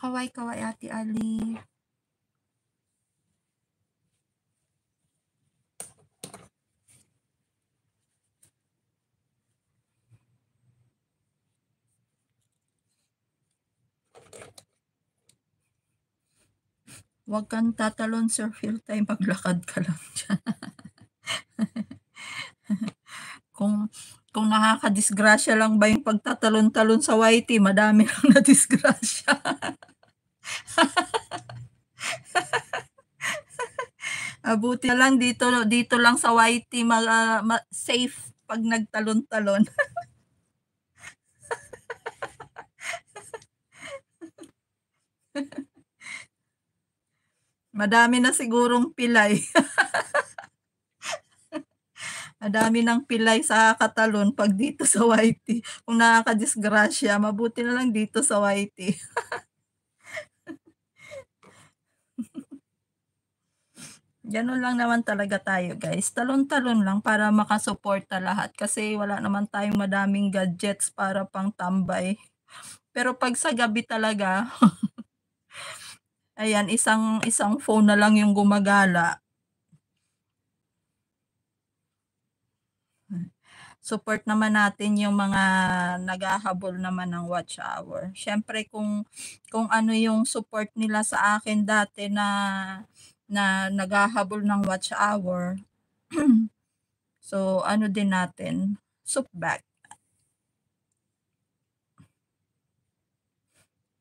Kaway-kaway Ate Ali. Huwag kang tatalon, Sir Philtay, maglakad ka lang diyan. Kung nakakadisgrasya lang ba yung pagtatalon-talon sa YT, madami lang nadisgrasya. Buti na lang dito lang sa YT safe pag nagtalon-talon. Madami na sigurong pilay. Madami ng pilay sa katalon pag dito sa YT. Kung nakakadisgrasya, mabuti na lang dito sa YT. Gano'n lang naman talaga tayo guys, talon-talon lang para makasuporta lahat kasi wala naman tayong madaming gadgets para pang-tambay. Pero 'pag sa gabi talaga, ayan isang phone na lang yung gumagala. Support naman natin yung mga naghahabol naman ng watch hour. Siyempre kung ano yung support nila sa akin dati na naghahabol ng watch hour, so ano din natin, back.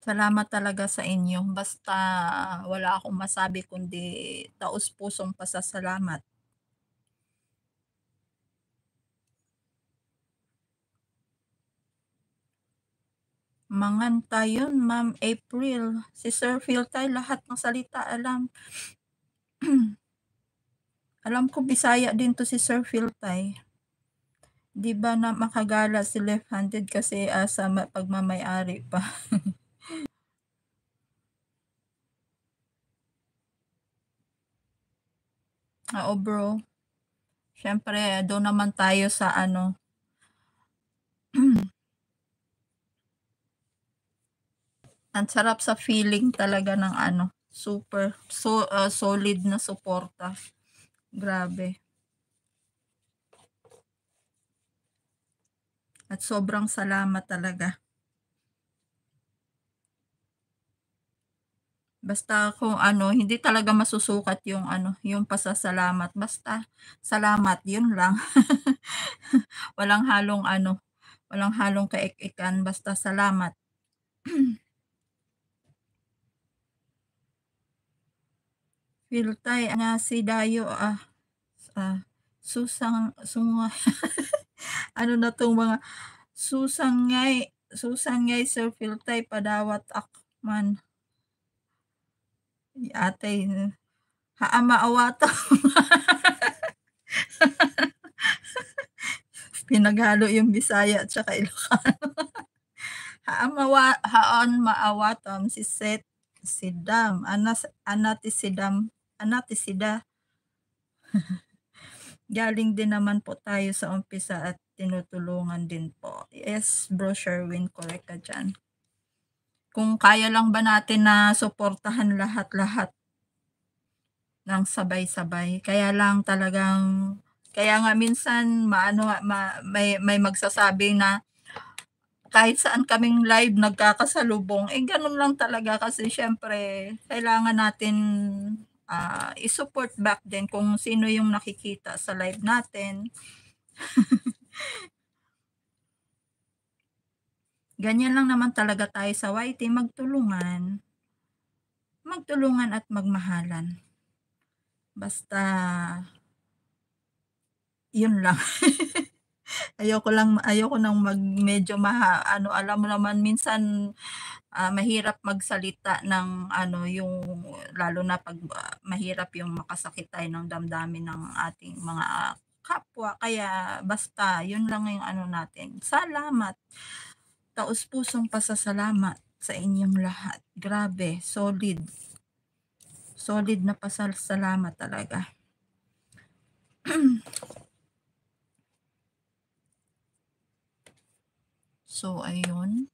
Salamat talaga sa inyo, basta wala akong masabi kundi taos-pusong pasasalamat. Manganta yun, Ma'am April. Si Sir Philtay lahat ng salita alam. Alam ko Bisaya din 'to si Sir Philtay. 'Di ba na makagala si left-handed kasi, sa pagmamay-ari pa. Oo, bro. Siyempre do'n naman tayo sa ano ang sarap sa feeling talaga ng ano, solid na suporta. Grabe. At sobrang salamat talaga. Basta kung ano, hindi talaga masusukat yung ano, yung pasasalamat. Basta salamat, yun lang. Walang halong ano, walang halong kaek-ekan, basta salamat. Philtay nga si Dayo, sunga ano na 'tong mga susangay Sir Philtay padawat akman. Atay haa maawatam. Pinaghalo yung Bisaya at saka Ilocano. Haon maawatam si Set Sidam, anatisida. Galing din naman po tayo sa umpisa at tinutulungan din po. Yes, Bro Sherwin, correct ka diyan. Kung kaya lang ba natin na suportahan lahat-lahat ng sabay-sabay, kaya lang talagang kaya nga minsan may magsasabi na kahit saan kaming live nagkakasalubong, gano'n lang talaga kasi siyempre kailangan natin, i-support back din kung sino yung nakikita sa live natin. Ganyan lang naman talaga tayo sa YT, magtulungan at magmahalan. Basta yun lang. Ayoko ng medyo ano, alam mo naman minsan, mahirap magsalita ng ano, yung lalo na 'pag, mahirap yung makasakit tayo ng damdamin ng ating mga kapwa. Kaya basta yun lang yung ano natin, salamat. Taos-pusong pasasalamat sa inyong lahat. Grabe, solid. Solid na pasasalamat talaga. So, ayun.